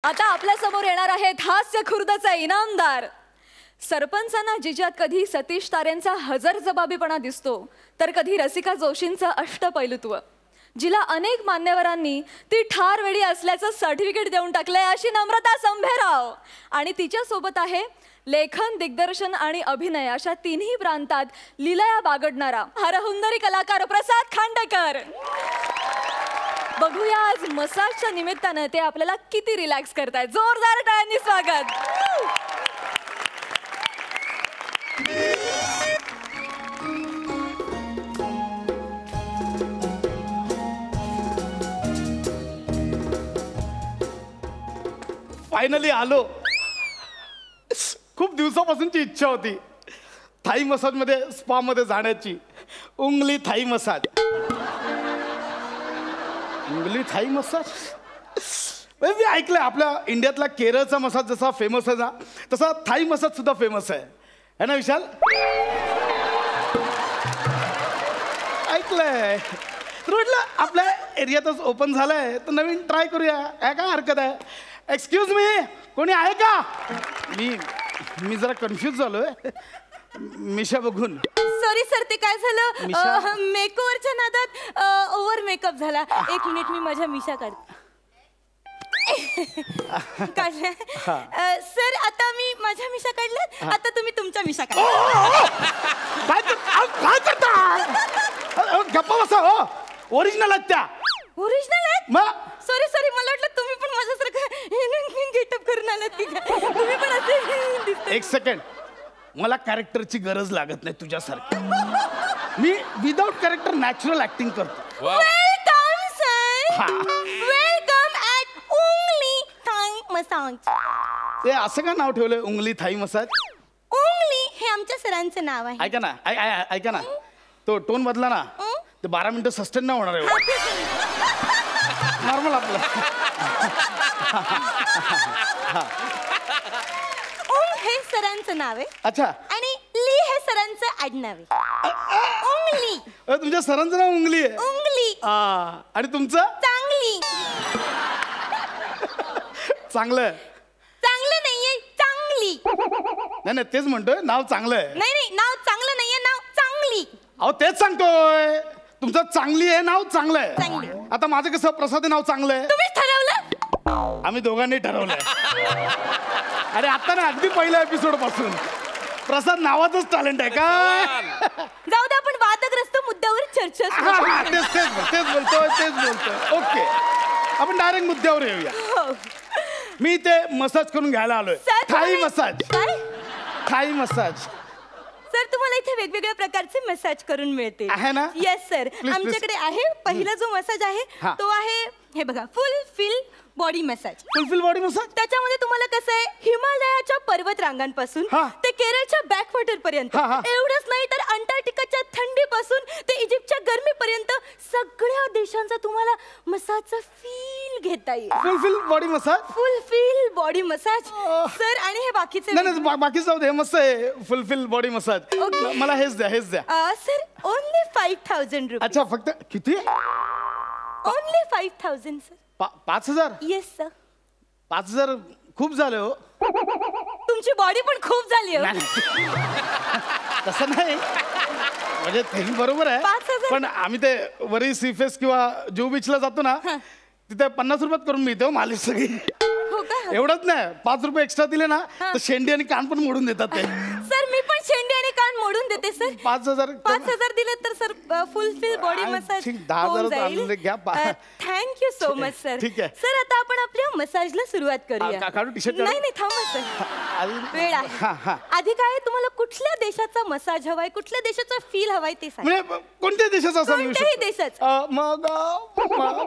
आता आपल्या समोर येणार आहेत हास्य खुर्दचे इनामदार. सरपंचांना जिच्यात कधी सतीश तारेंचा हजरजबाबीपणा दिसतो तर कधी रसिका जोशींचं अष्टपैलुत्व. जिला अनेक मान्यवरांनी ती ठार वेडी असल्याचं सर्टिफिकेट देऊन टाकलंय अशी नम्रता संभेराव. आणि तिच्या सोबत आहे लेखन, दिग्दर्शन आणि अभिनय अशा तिन्ही प्रांतात लीलया बागडणारा हरहुन्नरी कलाकार प्रसाद खांडेकर. बघूया आज मसाजच्या निमित्तानं ते आपल्याला किती रिलॅक्स करतायत. जोरदार टाळ्यांनी स्वागत. फायनली आलो. खूप दिवसापासूनची इच्छा होती थाई मसाज मध्ये, स्पा मध्ये जाण्याची. उंगली थाई मसाज, उंगली थाई मसाज. मी ऐकलंय आपल्या इंडियातला केरळचा मसाज जसा फेमस आहे ना, तसा थाई मसाज सुद्धा फेमस आहे ना विशाल? ऐकलंय. तर म्हटलं आपल्या एरियातच ओपन झालंय तर नवीन ट्राय करूया, काय हरकत आहे. एक्सक्यूज मी, कोणी आहे का? मी जरा कन्फ्यूज झालोय मिशा बघून. सॉरी सर, ते काय झालं, मेकओव्हरच्या नादात ओव्हर मेकअप झाला. एक मिनिट, मी माझ्या मिशा काढते. काढल्या सर, आता मी माझ्या मिशा काढल्यात, आता तुम्ही तुमच्या मिशा काढा. काय करता? गप्पा बसा. हो, ओरिजिनल आहेत त्या. ओरिजिनल आहेत? मग सॉरी सॉरी, मला वाटलं तुम्ही पण माझ्यासारखं गेटअप करून आलात की काय. तुम्ही पण असे. एक सेकंड, मला कॅरेक्टरची गरज लागत नाही तुझ्यासारखी. मी विदाउट कॅरेक्टर नॅचरल ऍक्टिंग करतो. Welcome sir, welcome at Ungli Thai massage. ते असं का नाव ठेवलंय, उंगली थाई मसाज? उंगली हे आमच्या सरांचं नाव आहे. ऐका ना, ऐका ना, तो टोन बदला ना. ते 12 मिनिटं सस्टेन नाही होणार आहे. नॉर्मल आपलं. हे सरांचं नाव आहे. अच्छा. आणि ली हे सरांचं आडनाव आहे. उंगली. तुमच्या सरांचं नाव उंगली आहे? उंगली. आणि तुमचं? चांगली. चांगलं. चांगलं नाहीये, चांगली. नाही तेच म्हणतोय, नाव चांगलं आहे. नाही, नाव चांगलं नाहीये, नाव चांगली. अहो तेच सांगतोय, तुमचं चांगली आहे, नाव चांगलं आहे. चांगली. आता माझं कसं प्रसाद नाव चांगलं आहे? तुम्हीच ठरवलं? आम्ही दोघांनी ठरवलंय. अरे आता ना, अगदी पहिल्या एपिसोड पासून प्रसाद नावाचंच टॅलेंट आहे काय. जाऊ दे, आपण वादग्रस्त मुद्द्यावर चर्चा तेच बोलतोय. ओके, आपण डायरेक्ट मुद्द्यावर येऊया. मी ते मसाज करून घ्यायला आलोय. Thai massage. काय? Thai massage. सर, तुम्हाला इथे वेगवेगळ्या प्रकारचे मसाज करून मिळते. आहे ना? येस सर, आमच्याकडे आहे. पहिला जो मसाज आहे तो आहे, हे बघा, full fill body massage. Full fill body massage. त्याच्यामध्ये तुम्हाला कसं आहे, हिमालयाच्या पर्वत रांगांपासून ते केरळच्या बॅकवॉटर पर्यंत, एवढंच नाही तर अंटार्क्टिकाच्या थंडीपासून ते इजिप्तच्या गरमीपर्यंत सगळ्या देशांचा तुम्हाला मसाजचा फील घेता येईल. Fulfil body massage. Full fill body massage sir. आणि हे बाकीचे नाही, बाकी जाऊ दे, मस्त आहे फुलफिल बॉडी मसाज. मला हेच द्या. सर, ओनली 5000 रुपये. अच्छा, फक्त किती? Only 5000 sir. 5000? Yes sir. 5000 खूप झाले हो. तुमची बॉडी पण खूप झाली हो. तसं नाही, म्हणजे तेही बरोबर आहे, 5000. पण आम्ही ते वरी सीफेस किंवा जुहू बीचला जातो ना, तिथे 50 रुपयात करून मिळते हो मालिश सगळी. एवढंच नाही, 5 रुपये एक्स्ट्रा दिले ना तर शेंडी आणि कान पण मोडून देतात ते. सर, मी पण शेंडी आणि कान मोडून देते सर. 5000 दिले तर सर फुलफिल बॉडी मसाज. 10,000 घ्या. Thank you so much sir. ठीक आहे सर, आता आपण आपल्या मसाजला सुरुवात करूया. काढू टी-शर्ट? नाही, थांबा सर, वेळ आहे. आधी काय, तुम्हाला कुठल्या देशाचा मसाज हवाय, कुठल्या देशाचा फील हवाय ते सांगा. म्हणजे कोणत्या देशाचा? कोणत्याही देशाचा. मग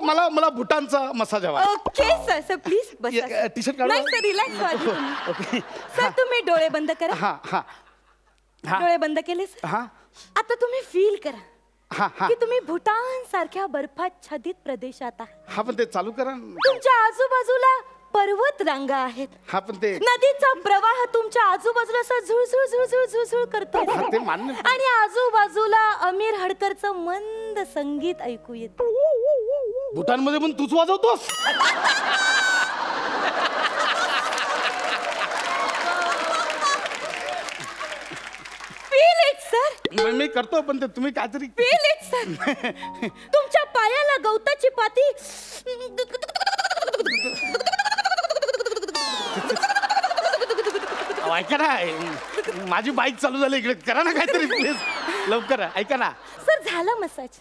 मला भूटानचा मसाज हवा. ओके सर, प्लीज बसा. टी-शर्ट नाही सर, रिलॅक्स व्हा. सर, तुम्ही डोळे बंद करा. डोळे बंद केले सर. आता तुम्ही फील करा की तुम्ही भूटान सारख्या बर्फाच्छादित प्रदेशात आहात. पण ते चालू करा. तुमच्या आजूबाजूला पर्वत रांगा आहेत. पण ते नदीचा प्रवाह तुमच्या आजूबाजूला असा झुळझुळ झुळझुळ झुळझुळ करतो. ते मान्य. आणि आजूबाजूला अमीर हडकरचं मंद संगीत ऐकू येतं. भूटानमध्ये पण तूच वाजवतोस? करतो पण ते तुम्ही काहीतरी फील इट सर. तुमच्या पायाला गवताची पाती ऐका ना, माझी बाईक चालू झाली इकडे, करा ना काहीतरी प्लीज लवकर. ऐका ना सर, झाला मसाज.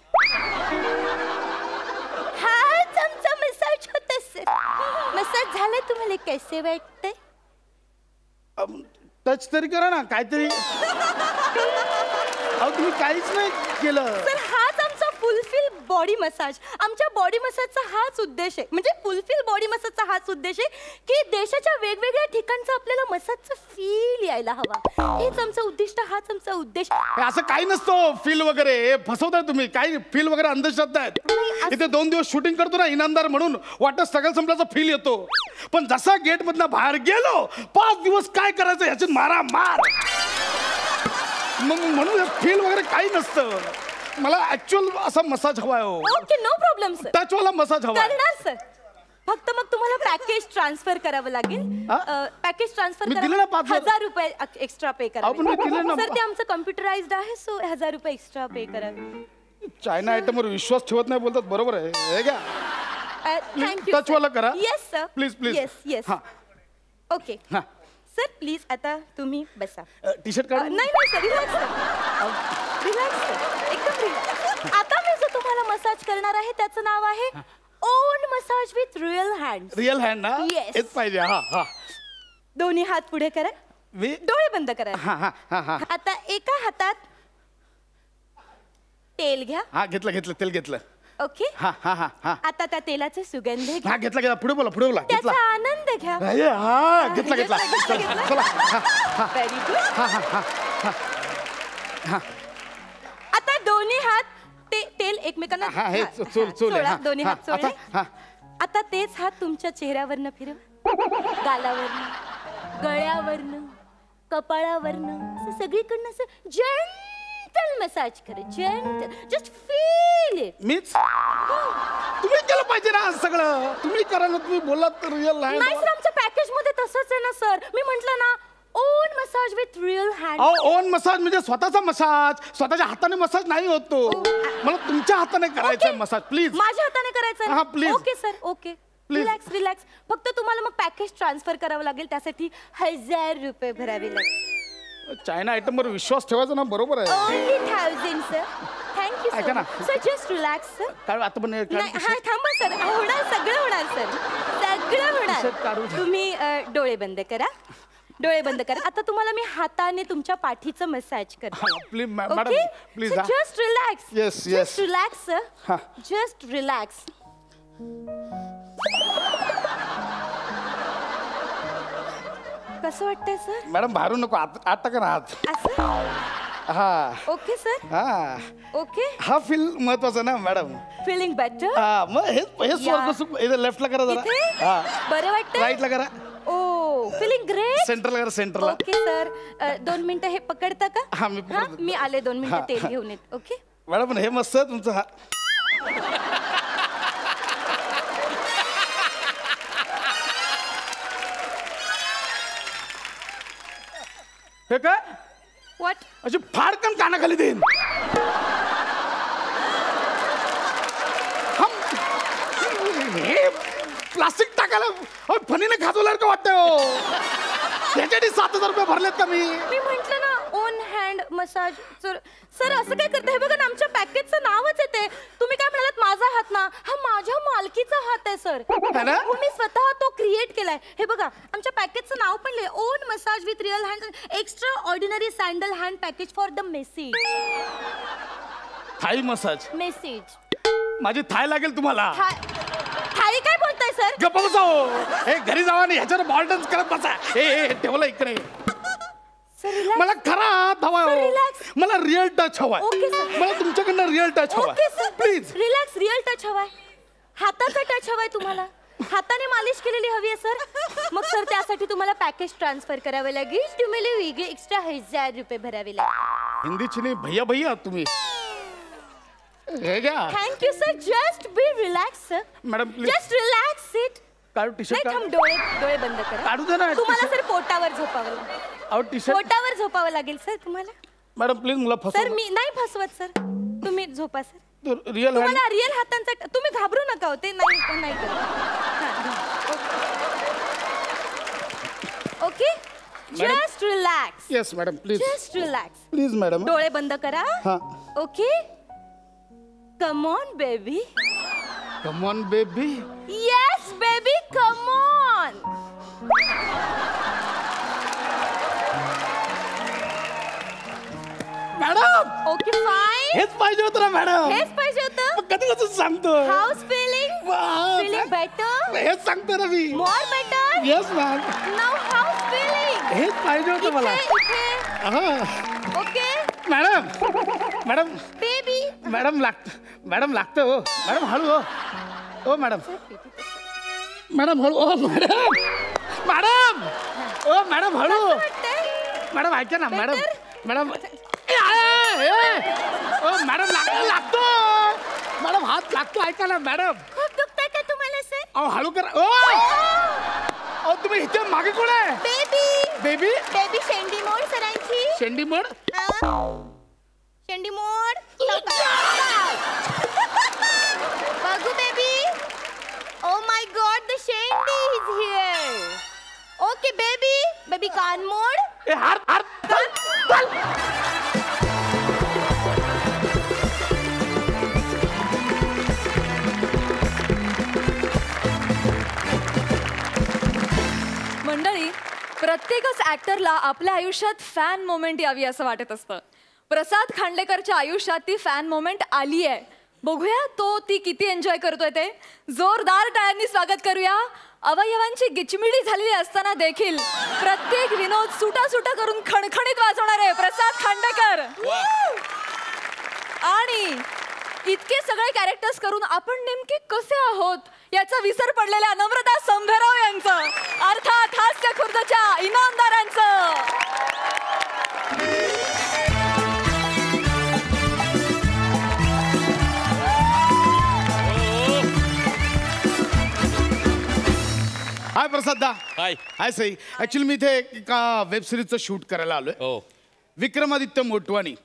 हाच आमचा मसाज होता सर. मसाज झाला, तुम्हाला कैसे वाटतंय? टच तरी करा ना काहीतरी. अहो तुम्ही काहीच नाही केलं. सर, हाच आमचा फुलफिल बॉडी मसाज. आमच्या बॉडी मसाजचा हाच उद्देश आहे, म्हणजे फुलफिल बॉडी मसाजचा हाच उद्देश आहे की देशाच्या वेगवेगळ्या ठिकाणचा आपल्याला मसाजचा फील यायला हवा. हेच आमचं उद्दिष्ट, हाच आमचा उद्देश. असं काही नसतं फील वगैरे, फसवताय तुम्ही. काही फील वगैरे अंधश्रद्धा आहेत. इथे 2 दिवस शूटिंग करतो ना इनामदार म्हणून, वाटत सगळं संपल्याचा फील येतो, पण जसा गेट मधनं बाहेर गेलो 5 दिवस काय करायचं ह्याच्यात मारा मार. मग म्हणून फील वगैरे काही नसतं. मला ऍक्च्युअल असा मसाज हवाय. Okay, no problem sir. टचवाला मसाज हवा. करणार सर. फक्त मग तुम्हाला पॅकेज ट्रान्सफर करावं लागेल. पॅकेज ट्रान्सफर मी दिलं ना 5,000. 1000 रुपये एक्स्ट्रा पे अहो, पण मी दिलं ना. करावे सर. ते आमचं कम्प्युटराइज्ड आहे, सो 1000 रुपये एक्स्ट्रा पे करावे. चायना आयटमवर विश्वास ठेवत नाही बोलतात, बरोबर आहे हे का? थँक्यू. टचवाला करा. Yes sir. Please please. Yes yes. हां ओके हां. सर, प्लीज आता तुम्ही बसा. टी शर्ट काढ. नाही नाही sir, relax sir. Relax sir, एकदम रिलॅक्स. आता मी जो तुम्हाला मसाज करणार आहे त्याचं नाव आहे on massage with real hand. Real hand ना? Yes. हेच पाहिजे. हा हा. दोन्ही हात पुढे करा, मी डोळे बंद करा. हा हा हा हा. आता एका हातात तेल घ्या. हा घेतलं घेतलं तेल घेतलं. ओके. हा हा हा हा. आता त्या तेलाचे सुगंध घ्या. हा घेतला घेतला. पुढे बोला पुढे बोला. घेतला. त्याचा आनंद घ्या. अरे, हा घेतला घेतला. घेतला. चला. हा, हा. Very good. हा हा हा हा. आता दोन्ही हात ते तेल एकमेकांना हा, हे हा, चोल हा, चोल आहे. सोडा. हा, दोन्ही हा, हात सोडले. आता, हा. आता तेच हात तुमच्या चेहऱ्यावरनं फिरवा, गालावरनं, गळ्यावरनं, कपाळावरनं, असं सगळीकडनं असं जेंटल मसाज करा. जेंटल. Just feel it. मीच तुम्ही केलं पाहिजे ना सगळं. तुम्ही करा ना. तुम्ही बोलात रिअल हँड. नाही सर, आमच्या पॅकेज मध्ये तसंच आहे ना सर. मी म्हंटल ना on massage with real hand. On massage म्हणजे स्वतःचा मसाज. स्वतःच्या हाताने मसाज नाही होतो. मला तुमच्या हाताने करायचा मसाज प्लीज. माझ्या हाताने करायचं. हा, please. Okay sir, okay. Relax relax. फक्त तुम्हाला मग पॅकेज ट्रान्सफर करावं लागेल, त्यासाठी 1000 रुपये भरावे लागतील. चायना आयटमवर विश्वास ठेवायचा ना, बरोबर आहे. Only 1000 sir. थँक्यू ऐका ना. सर. Just relax sir. काय आता पण नाही, हा थांबा सर. होणार, सगळं होणार सर. सगळं t-shirt काढू. होणार. तुम्ही डोळे बंद करा. डोळे बंद करा. आता तुम्हाला मी हाताने तुमच्या पाठीचं मसाज करते. Please madam please. Just relax. Yes, yes. Just relax हा. सर. Just relax. कसं वाटतंय सर? मॅडम बाहेरून नको, आत टाका ना हात. असं. हा ओके सर. हा. ओके. हा फील महत्वाचा ना मॅडम. Feeling better. हा मग हे स्वर्ग सुख. इथे लेफ्टला करा जरा. इथे हा. बरं वाटतंय? राईटला करा. ओ, फिलिंग ग्रेट. सेंटरला करा. सेंटरला. Okay sir. 2 मिनिटं हे पकडता का? हा, मी पकडतो. मी आले 2 मिनिटं हा. तेल घेऊन येत. ओके. मॅडम हे मस्त आहे तुमचं. हा हे काय व्हॉट? अशी फाडकन कानाखाली देईन. हे प्लास्टिक टाकायला फणीने खाजवल्यावर का वाटतंय हो? त्याच्यासाठी 7000 रुपये भरलेत का मी? मी म्हंटल ना ओन हँड मसाज. सर असं काय करते? हे बघा ना, आमच्या पॅकेजचं नावच येते. तुम्ही काय म्हणालात? माझा हात ना, हा माझ्या मालकीचा हात आहे सर. है ना? मी स्वतः तो क्रिएट केलाय. हे बघा, आमच्या पॅकेजचं नाव पण लिहिलंय, own massage with real hand, extraordinary sandal hand package for the message. Thai massage. Message. माझी थाय लागेल तुम्हाला. थाळी काय बोलताय सर? गप्प बसाओ. हे घरी जावा आणि ह्याच्यावर बॉल डान्स करत बसा. हे ठेवलं इकडे. Sir relax. मला खरा हात हवा Sir, हो. relax. मला रिअल टच हवाय. Okay, sir. मला तुमच्याकडनं रिअल टच हवाय. Okay sir. Please. Relax. Real touch हवाय. हाताचा टच हवाय तुम्हाला. हाताने मालिश केलेली हवी आहे सर. मग सर त्यासाठी तुम्हाला पॅकेज ट्रान्सफर करावे लागेल. तुम्हाला वेगळे एक्स्ट्रा 1000 रुपये भरावे लागेल. हिंदीची नाही भैया भैया तुम्ही. हे घ्या thank you sir. Just be relax sir. Madam please. Just relax it. काढू टी नाही शर्ट. थांब, डोळे बंद करा. काढू दे ना तुम्हाला t-shirt. सर पोटावर झोपावं लागेल. अहो टी शर्ट. पोटावर झोपावं लागेल सर तुम्हाला. मॅडम प्लीज मला सर फसव. मी नाही फसवत सर, तुम्ही झोपा सर. रिअल तुम्हाला रिअल हातांचा तुम्ही घाबरू नका हो, ते नाही करत. Okay just relax. Yes madam please just relax. Please madam. डोळे बंद करा. हा. Okay come on baby. Come on baby. Yes baby come on. Madam okay fine. हेच पाहिजे होतं ना मॅडम. हेच पाहिजे होतं. मग कधीपासून सांगतो. How's feeling. Feeling better. हेच सांगतो ना मी. More better. Yes ma'am. Now how's feeling. हेच पाहिजे होतं मला. Okay madam madam baby. Madam लागतं हो. मॅडम हळू हो. ओ मॅडम मॅडम हळू. ओ मॅडम ओ मॅडम हळू. मॅडम ऐका ना मॅडम. मॅडम ओ मॅडम लागतो. मॅडम हात लागतो. ऐका ना मॅडम. खूप दुखतंय का तुम्हाला सर? अहो हळू करा. ओ तुम्ही इथे मागे कोण आहे? बेबी. बेबी. बेबी शेंडी मोड सरांची. शेंडी मोड. शेंडी मोड. बघू baby. Oh my god the शेंडी is here. Okay baby. Baby कान मोड. ए हार मंडळी, प्रत्येकच ऍक्टरला आपल्या आयुष्यात फॅन मोमेंट यावी असं वाटत असतं. प्रसाद खांडेकरच्या आयुष्यात ती फॅन मोमेंट आली आहे. बघूया तो ती किती एन्जॉय करतोय ते. जोरदार टाळ्यांनी स्वागत करूया. अवयवांची गिचमिडी झालेली असताना देखील प्रत्येक विनोद सुटा करून खणखणीत वाजवणारे प्रसाद खांडेकर. आणि इतके सगळे कॅरेक्टर्स करून आपण नेमके कसे आहोत याचा विसर पडलेल्या नम्रता संभेराव यांचं, अर्थात हास्य खुर्दच्या इनामदारांचं. हाय प्रसाद दा. हाय. हाय सई. ऍक्च्युली मी इथे एका वेब सिरीजचं शूट करायला आलोय. विक्रमादित्य मोटवानी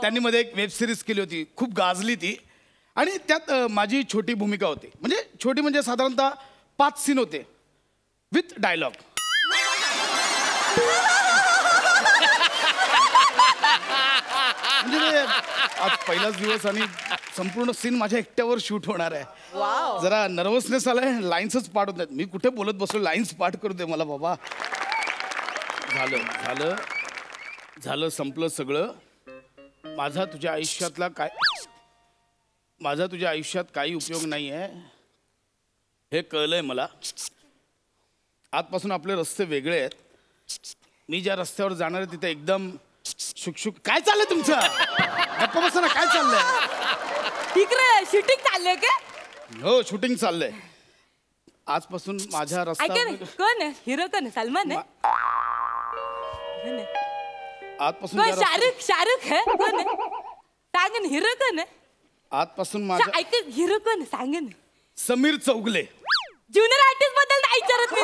त्यांनी मध्ये एक वेब सिरीज केली होती. खूप गाजली ती. आणि त्यात माझी छोटी भूमिका होती. म्हणजे छोटी म्हणजे साधारणतः 5 सीन होते विथ डायलॉग. म्हणजे आज पहिलाच दिवस आणि संपूर्ण सीन माझ्या एकट्यावर शूट होणार आहे. जरा नर्वसनेस आलाय. लाईन्सच पाठ होत नाहीत. मी कुठे बोलत बसलो. लाईन्स पाठ करू दे मला बाबा. झालं संपलं सगळं. माझा तुझ्या आयुष्यात काही उपयोग नाही आहे हे कळलंय मला. आजपासून आपले रस्ते वेगळे आहेत. मी ज्या रस्त्यावर जाणार आहे तिथे एकदम शुकशुक. काय चाललंय तुमचं? गप्पा बसा ना. काय चाललंय? इकडे शूटिंग चाललंय का? हो शूटिंग चाललंय. आजपासून माझ्या रस्ता. कोण हिरो? कोण सलमान आहे? आजपासून शाहरुख है? कोण सांग ना. हिरो कोण आहे? आजपासून माझ्या ऐक हिरो कोण सांग ना. समीर चौगले. ज्युनियर आर्टिस्ट बद्दल नाही विचारत मी.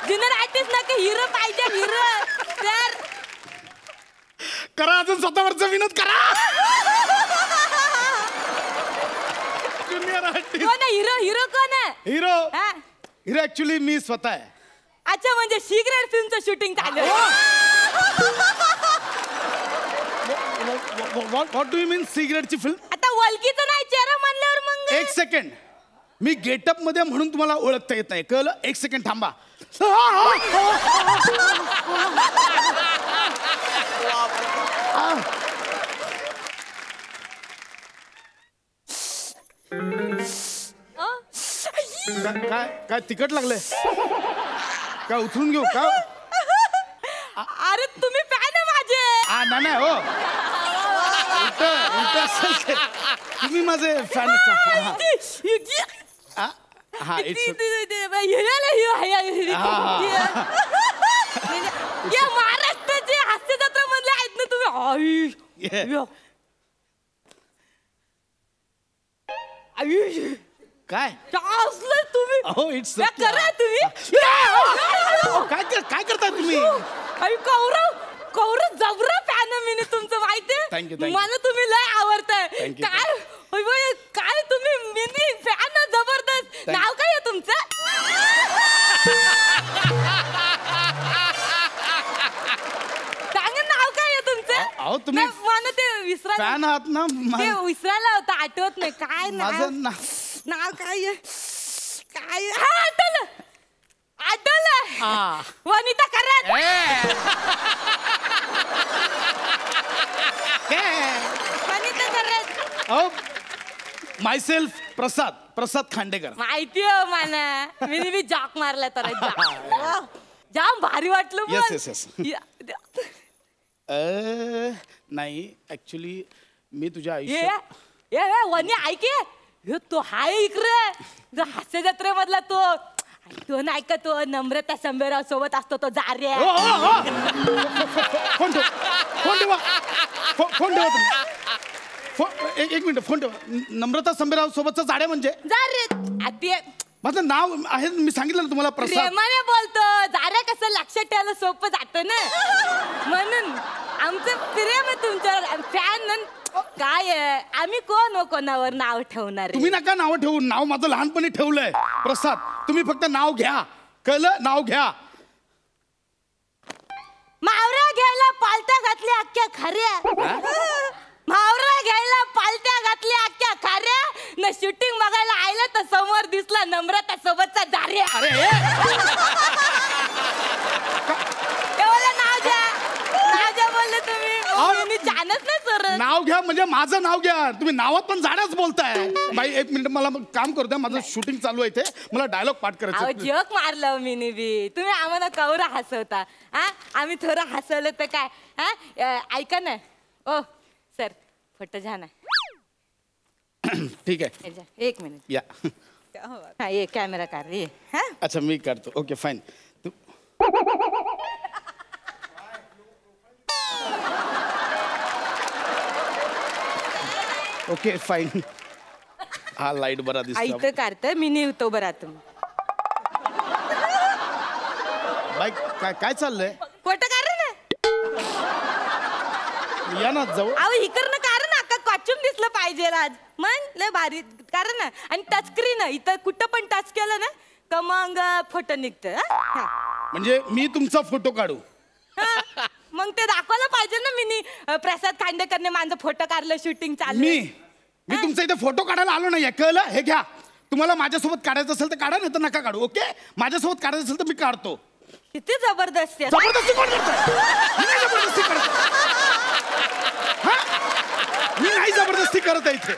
ज्युनियर आर्टिस्ट ना का हिरो पाहिजे. हिरो सर करा. अजून स्वतःवरचा विनोद करा. ज्युनियर आर्टिस्ट कोण आहे? हिरो कोण आहे? हिरो ऍक्च्युली मी स्वतः आहे. अच्छा म्हणजे सिक्रेट फिल्मचं शूटिंग चालू आहे. व्हॉट डू यू मीन सिक्रेटची फिल्म? आता वलकीचं नाही चेहरा म्हणल्यावर मग. एक सेकंड. मी गेटअप मध्ये म्हणून तुम्हाला ओळखता येत नाही. कळलं? एक सेकंड थांबा. काय तिखट लागलंय? काय उचलून घेऊ का? अरे तुम्ही फॅन आहे माझे. नाही हो. तुम्ही माझे फॅन. महाराष्ट्राचे हास्य जत्रा मधले आहेत ना तुम्ही. काय असलं तुम्ही अहो इट्स करा तुम्ही काय करताय तुम्ही अरे कौरव जबरा फॅन मी तुमचं माहितीये Thank you. मला तुम्ही लय आवडताय Thank you. काय तुम्ही मिनी फॅन जबरदस्त नाव काय आहे तुमचं सांगा नाव काय आहे तुमचं अहो तुम्ही मला ते विसरायला फॅन आहात ना ते विसरायला होतं आठवत नाही काय माझं नाव काय आहे काय हा आठवलं वनिता करात वनिता करात अहो मायसेल्फ प्रसाद खांडेकर माहिती हो मला मी जाक मारला तर जाम भारी वाटलं Yes, पण. yes, yes. नाही ऍक्च्युली मी तुझ्या ये आयुष्यात वनी ऐके हे तो हाय इकडे जो हास्य जत्रेमधला तो नाही का तो नम्रता संभेराव सोबत असतो तो जार्या फोन ठेवा तुम्ही एक मिनिट फोन ठेवा नम्रता संभेराव सोबतचा जाड्या म्हणजे जारे ते माझं नाव आहे मी सांगितलं ना तुम्हाला प्रसाद प्रेमाने बोलतो जाऱ्या कसं लक्षात ठेवायला सोपं जातं ना म्हणून आमचं प्रेम आहे तुमच्यावर फॅन काय आहे आम्ही कोणावर नाव ठेवणार आहे? तुम्ही नका नाव ठेवू नाव माझं लहानपणी ठेवलंय प्रसाद तुम्ही फक्त नाव घ्या कळलं नाव घ्या मावरा घ्यायला पालत्या घातल्या अख्ख्या खऱ्या मावरा घ्यायला पालत्या घातल्या अख्ख्या खऱ्या न शूटिंग बघायला आयला तर समोर दिसला नम्रता सोबतचा जार्या अरे नाव बोलले तुम्ही छानच नाही सर नाव घ्या म्हणजे माझं नाव घ्या तुम्ही नावात पण जाण्याच बोलताय बाई एक मिनिट मला काम करू द्या माझं शूटिंग चालू आहे इथे मला डायलॉग पाठ करायचं जोक मारलं मी बी तुम्ही आम्हाला कवरा हसवता हा आम्ही थोडं हसवलं तर काय हा ऐका ना ओ सर फोटो छान आहे ठीक आहे एक मिनिट या हा ये कॅमेरा काढ ये हा अच्छा मी काढतो ओके फाईन ओके फाईन हा लाईट बरा दिसतो इथं काढतोय मी निवतो बरा तुम्ही बाई काय चाललंय फोटो काढ ना या ना जाऊ अहो इकडनं काढ ना अख्खा कॉस्ट्युम दिसलं पाहिजे आज मग लय भारी काढ ना आणि टच स्क्रीन इथं कुठं पण टच केलं ना का मग फोटो निघतं म्हणजे मी तुमचा फोटो काढू मग ते दाखवायला पाहिजे ना मी प्रसाद खांडेकरने माझं फोटो काढलं शूटिंग चालू मी तुमचा इथे फोटो काढायला आलो नाही कळलं हे घ्या तुम्हाला माझ्यासोबत काढायचं असेल तर काढा नाही तर नका काढू ओके माझ्यासोबत काढायचं असेल तर मी काढतो किती जबरदस्ती जबरदस्ती कोण करतोय मी नाही जबरदस्ती करत मी नाही जबरदस्ती करत आहे इथे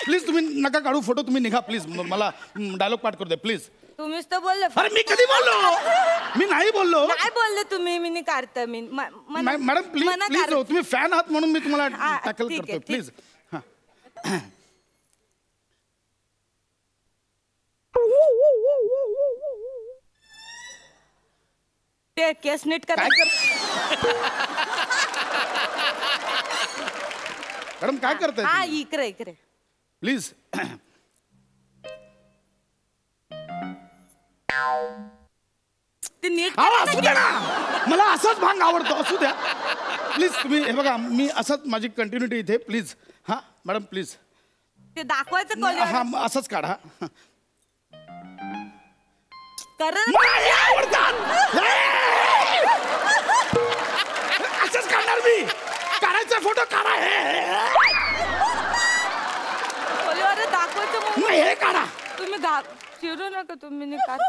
प्लीज तुम्ही नका काढू फोटो तुम्ही निघा प्लीज मला डायलॉग पाठ करू दे प्लीज तुम्हीच तर बोलले अरे मी कधी बोललो मी नाही बोललो काय बोलले तुम्ही मी काढतं मी मॅडम प्लीज प्लीज तुम्ही फॅन आहात म्हणून मी तुम्हाला टॅकल करतोय प्लीज ते केस नीट करा मॅडम काय करताय हा इकडे प्लीज ते नीट असू द्या ना मला असाच भांग आवडतो असू द्या प्लीज तुम्ही हे बघा मी असंच माझी कंटिन्युटी इथे प्लीज हा मॅडम प्लीज ते दाखवायचं हा असंच काढा असंच काढणार मी काढायचा फोटो काढा दाखवायचं हे काढा तुम्ही चिरू नका तुम्ही काढ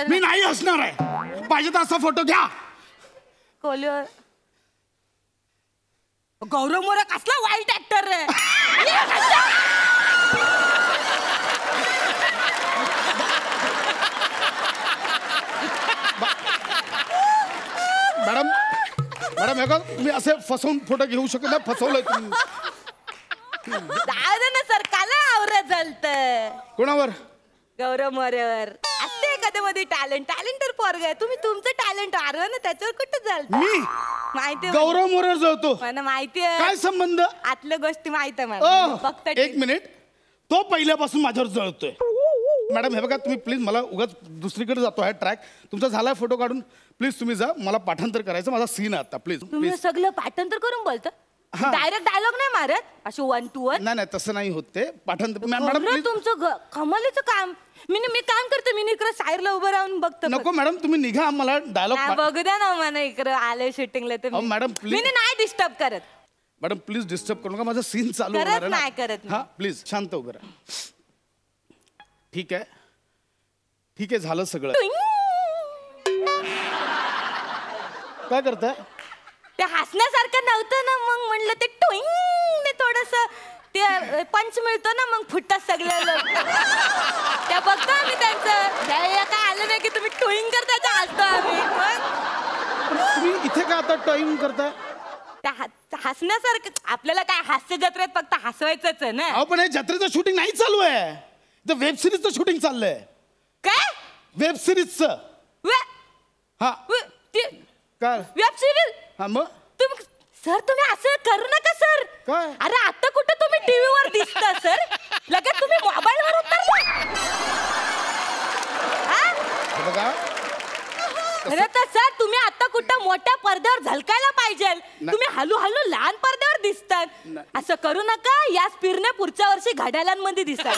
मी नाही हसणार आहे पाहिजे तर असा फोटो घ्या कोलीवर गौरव मोरे कसला वाईट ऍक्टर रे मॅडम मॅडम हे का तुम्ही असे फसवून फोटो घेऊ शकत नाही फसवलंय तुम्ही ना सर काला आवरत झालत कोणावर गौरव मोरेवर असते एखादं मध्ये टॅलेंटर पोरग आहे. तुम्ही तुमचं टॅलेंट आरवा ना, त्याच्यावर कुठं चालतं. मी माहितीये गौरव मोरे जळतो. मला माहितीये. काय संबंध? आतल्या गोष्टी माहित आहे मला. फक्त एक मिनिट, तो पहिल्यापासून माझ्यावर जळतोय. मॅडम हे बघा, तुम्ही प्लीज, मला उगाच दुसरीकडे जातो आहे ट्रॅक. तुमचा झालाय फोटो काढून, प्लीज तुम्ही जा. मला पाठांतर करायचं, माझा सीन आहे आता. प्लीज तुम्ही प्लीज. सगळं पाठांतर करून बोलता. डायरेक्ट डायलॉग नाही मारत, असे 1 to 1. नाही तसं नाही होत ते पाठांतर. Madam please. तुमचं कमालीचं काम. मी काम करते. मी इकडे साईडला उभं राहून बघतो. नको मॅडम, तुम्ही निघा, मला डायलॉग बघू द्या ना मला. इकडे आले शूटिंगला तर मॅडम मी प्लीज. नाही डिस्टर्ब करत. मॅडम प्लीज डिस्टर्ब करू नका, माझा सीन चालू करत होणार आहे नाही, ना. करत हा प्लीज शांत उभं राहा. ठीक आहे झालं सगळं. काय करताय? ते हसण्यासारखं नव्हतं ना, मग म्हणलं ते टोईंग थोडस ते पंच मिळतो ना, मग फुटतात सगळे लोक. त्या बघतो आम्ही त्यांचं. काय आलं नाही की तुम्ही टोईंग करता, हसतो आम्ही. तुम्ही इथे का आता टॉईंग करताय? त्या हसण्यासारखं आपल्याला काय, हास्य जत्रेत फक्त हसवायचंच आहे ना. अहो पण हे जत्रेचं शूटिंग नाही चालू आहे, तर वेब सिरीजचं शूटिंग चाललंय. काय? वेब सिरीजचं. हा काय? Web series? हा मग तुम्ही सर, तुम्ही असं करू नका सर. काय? अरे आता कुठं तुम्ही टीव्हीवर दिसता सर, लगेच तुम्ही मोबाईलवर उतरला. बघा खरं तर सर, तुम्ही आता कुठं मोठ्या पडद्यावर झलकायला पाहिजे. तुम्ही हळूहळू लहान पडद्यावर दिसतात. असं करू नका. या स्पीडने पुढच्या वर्षी घड्याळांमध्ये दिसतात.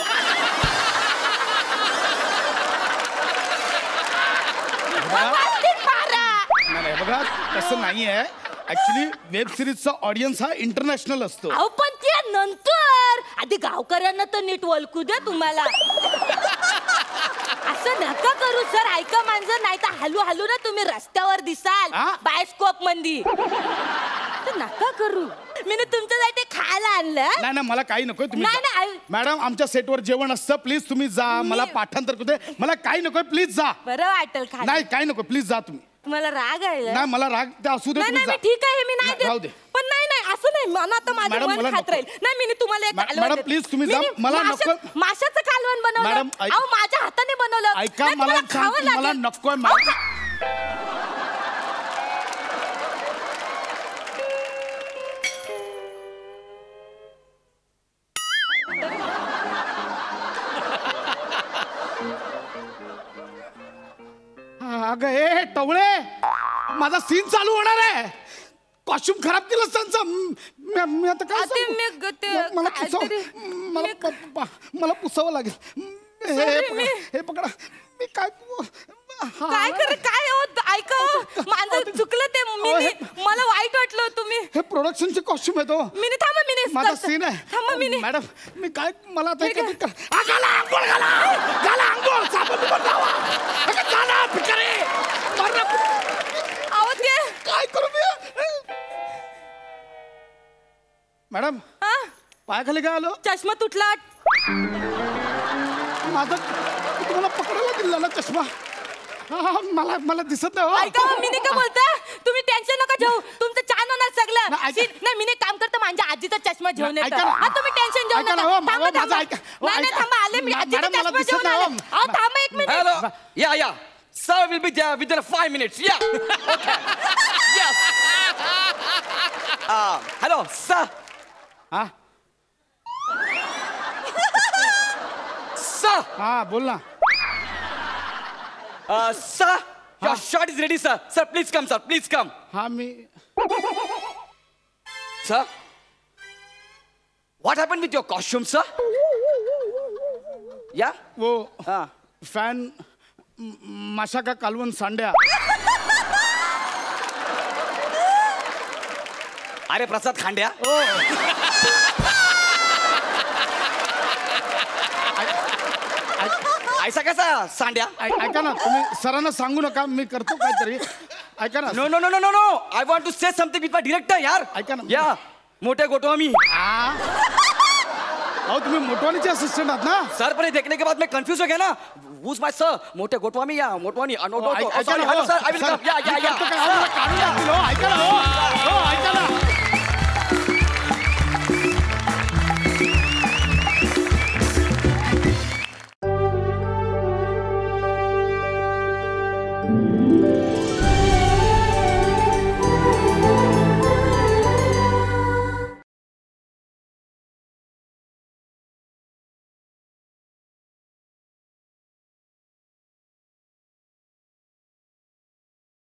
नाही बघा, तसं नाही आहे. ऍक्च्युली वेब सिरीजचा ऑडियन्स हा इंटरनॅशनल असतो. अहो पण त्या नंतर आधी गावकऱ्यांना तर नीट ओळखू द्या तुम्हाला. असं नका करू सर. ऐका माणसं, नाही तर हळू ना तुम्ही रस्त्यावर दिसाल बायोस्कोप मध्ये. नका करू. मी तुमच्यासाठी खायला आणलं. नाही मला काही नको. तुम्ही मॅडम, आमच्या सेटवर जेवण असतं. प्लीज तुम्ही जा. मला पाठांतर करू दे. मला काही नको, प्लीज जा. बरं वाटेल खा. नाही काही नको, प्लीज जा तुम्ही. तुम्हाला राग आहे? नाही मला राग ते असू दे. नाही ठीक आहे, मी नाही राहू दे. पण नाही असं नाही. मला आता माझं मन खात राहील. नाही मी तुम्हाला एक मॅडम प्लीज तुम्ही जा. मला नको. माशाचं कालवण बनवलं. मॅडम अहो माझ्या हाताने बनवलं. ऐका, मला नको. अगं हे टवळे, माझा सीन चालू होणार आहे. कॉस्ट्युम खराब केलं त्यांचा. मी आता काय मला पुसावं लागेल. हे पकडा. मी काय काय होत? ऐका, माझं चुकलं ते. मला वाईट वाटलं. तुम्ही हे प्रोडक्शनचे कॉस्ट्युम आहे तो. मी थांबा, मी माझा सीन आहे. थांबा मी. मॅडम मी काय, मला आता काय करू मी? मॅडम पायाखाली काय आलो? चष्मा तुटला. माझा तुम्हाला पकडायला दिला ना चष्मा. मला दिसत नाही. ऐका, मी नाही का बोलता. तुम्ही टेन्शन नका घेऊ. तुमचं छान होणार सगळं. नाही मी काम करतो. माझ्या आजीचा चष्मा घेऊन येतो. तुम्ही टेन्शन घेऊ नका. थांबा, आले मी. आजीचा चष्मा घेऊन आले. थांबा 1 minute. Hello. Yeah. Sir will be there within 5 minutes. Yeah. Okay. Yes. Hello, sir. हा Sir. हा बोल ना. Sir, your shot is ready, sir. Sir, please come, sir. Please come. हा मी. Sir, what happened with your costume, sir? Yeah. वो fan माशा का कालवण सांड्या. अरे प्रसाद खांड्या. ऐसा कैसा सांड्या? ऐका ना, तुम्ही सरांना सांगू नका. मी करतो काहीतरी. ऐका ना. No. I want to say something with my director, यार. ऐका ना. या मोटे गोटवामी. अहो तुम्ही मोटवानीचे असिस्टंट आहात ना? सर पर ये देखने के बाद मैं कंफ्यूज हो गया ना. Who's my sir? मोटे गोटवामी या मोटवानी? No. ऐका Sorry, ना. hello sir. I will come. Yeah. काढून टाकतील. ऐका ना.